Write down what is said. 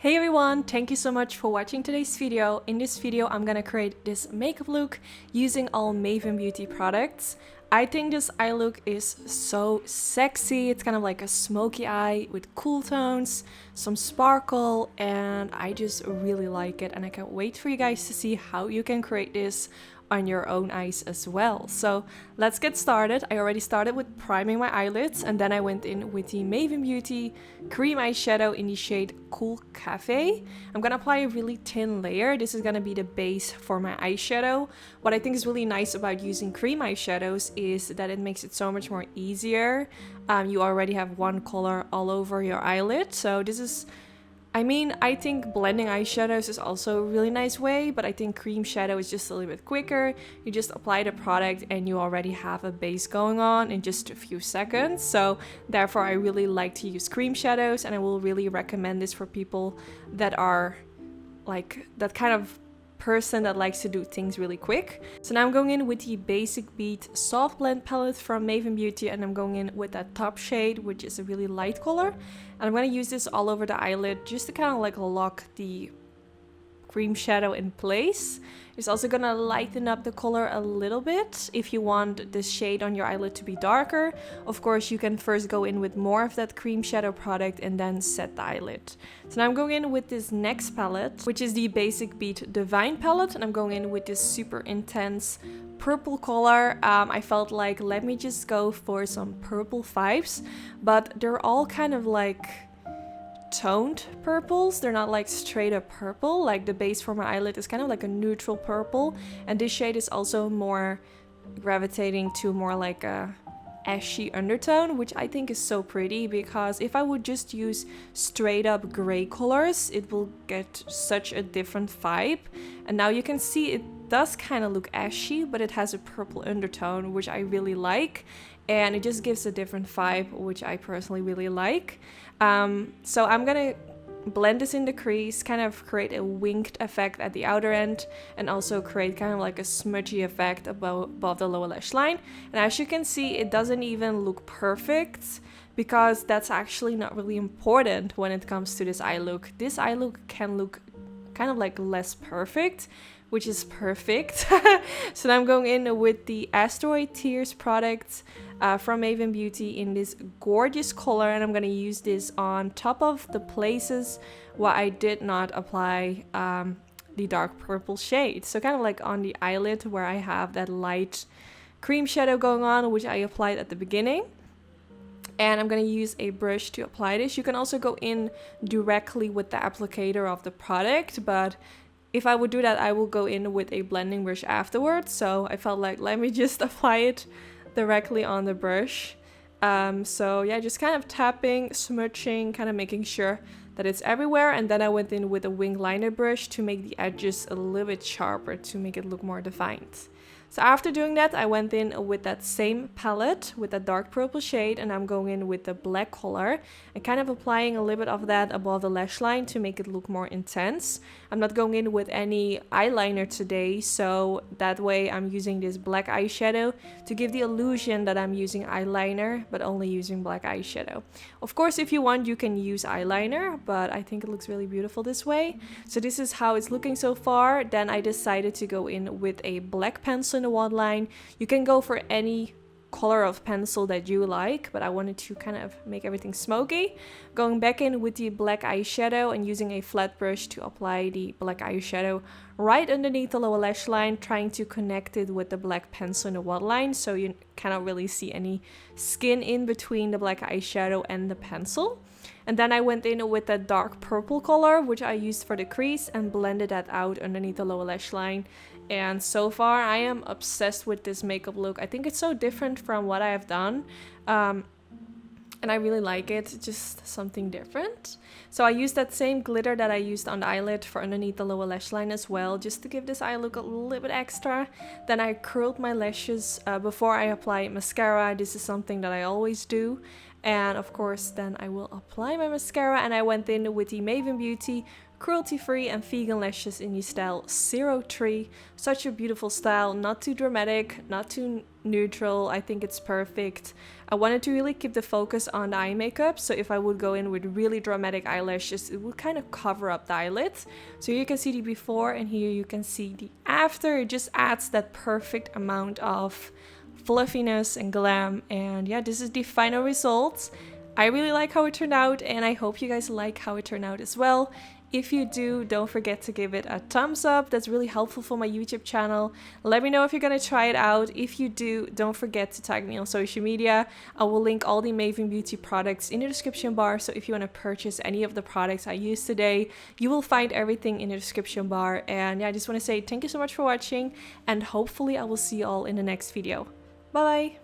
Hey everyone, thank you so much for watching today's video. In this video, I'm gonna create this makeup look using all Maven Beauty products. I think this eye look is so sexy. It's kind of like a smoky eye with cool tones, some sparkle, and I just really like it. And I can't wait for you guys to see how you can create this on your own eyes as well. So let's get started. I already started with priming my eyelids, and then I went in with the Maven Beauty cream eyeshadow in the shade Cool Cafe. I'm gonna apply a really thin layer. This is gonna be the base for my eyeshadow. What I think is really nice about using cream eyeshadows is that it makes it so much more easier. You already have one color all over your eyelid, so this is I think blending eyeshadows is also a really nice way, but I think cream shadow is just a little bit quicker. You just apply the product and you already have a base going on in just a few seconds. So therefore I really like to use cream shadows, and I will really recommend this for people that are like that kind of person that likes to do things really quick. So now I'm going in with the Basic Beat Soft Blend palette from Maven Beauty, and I'm going in with that top shade, which is a really light color. And I'm going to use this all over the eyelid just to kind of like lock the cream shadow in place. It's also going to lighten up the color a little bit if you want this shade on your eyelid to be darker. Of course, you can first go in with more of that cream shadow product and then set the eyelid. So now I'm going in with this next palette, which is the Basic Beat Divine palette, and I'm going in with this super intense purple color. I felt like let me just go for some purple vibes, but they're all kind of like toned purples. They're not like straight up purple. Like the base for my eyelid is kind of like a neutral purple, and this shade is also more gravitating to more like a ashy undertone, which I think is so pretty, because if I would just use straight up gray colors, it will get such a different vibe. And now you can see it does kind of look ashy, but it has a purple undertone, which I really like, and it just gives a different vibe, which I personally really like. So I'm gonna blend this in the crease, kind of create a winged effect at the outer end, and also create kind of like a smudgy effect above the lower lash line. And as you can see, it doesn't even look perfect, because that's actually not really important when it comes to this eye look. This eye look can look kind of like less perfect, which is perfect. So now I'm going in with the Asteroid Tears product from Maven Beauty in this gorgeous color, and I'm going to use this on top of the places where I did not apply the dark purple shade. So kind of like on the eyelid where I have that light cream shadow going on, which I applied at the beginning. And I'm going to use a brush to apply this. You can also go in directly with the applicator of the product, but if I would do that, I will go in with a blending brush afterwards. So I felt like let me just apply it directly on the brush. So yeah, just kind of tapping, smudging, kind of making sure that it's everywhere. And then I went in with a wing liner brush to make the edges a little bit sharper, to make it look more defined. So after doing that, I went in with that same palette with that dark purple shade, and I'm going in with the black color and kind of applying a little bit of that above the lash line to make it look more intense. I'm not going in with any eyeliner today, so that way I'm using this black eyeshadow to give the illusion that I'm using eyeliner, but only using black eyeshadow. Of course, if you want, you can use eyeliner, but I think it looks really beautiful this way. So this is how it's looking so far. Then I decided to go in with a black pencil in the waterline. You can go for any color of pencil that you like, but I wanted to kind of make everything smoky. Going back in with the black eyeshadow and using a flat brush to apply the black eyeshadow right underneath the lower lash line, trying to connect it with the black pencil in the waterline, so you cannot really see any skin in between the black eyeshadow and the pencil. And then I went in with that dark purple color, which I used for the crease, and blended that out underneath the lower lash line. And so far I am obsessed with this makeup look. I think it's so different from what I have done, and I really like it. It's just something different. So I used that same glitter that I used on the eyelid for underneath the lower lash line as well, just to give this eye look a little bit extra. Then I curled my lashes before I apply mascara. This is something that I always do. And of course, then I will apply my mascara, and I went in with the Maven Beauty cruelty-free and vegan lashes in the style 03. Such a beautiful style, not too dramatic, not too neutral. I think it's perfect. I wanted to really keep the focus on the eye makeup, so if I would go in with really dramatic eyelashes, it would kind of cover up the eyelid. So here you can see the before, and here you can see the after. It just adds that perfect amount of fluffiness and glam. And yeah, this is the final result. I really like how it turned out, and I hope you guys like how it turned out as well. If you do, don't forget to give it a thumbs up. That's really helpful for my YouTube channel. Let me know if you're gonna try it out. If you do, don't forget to tag me on social media. I will link all the Maven Beauty products in the description bar, so if you want to purchase any of the products I used today, you will find everything in the description bar. And yeah, I just want to say thank you so much for watching, and hopefully I will see you all in the next video. Bye bye!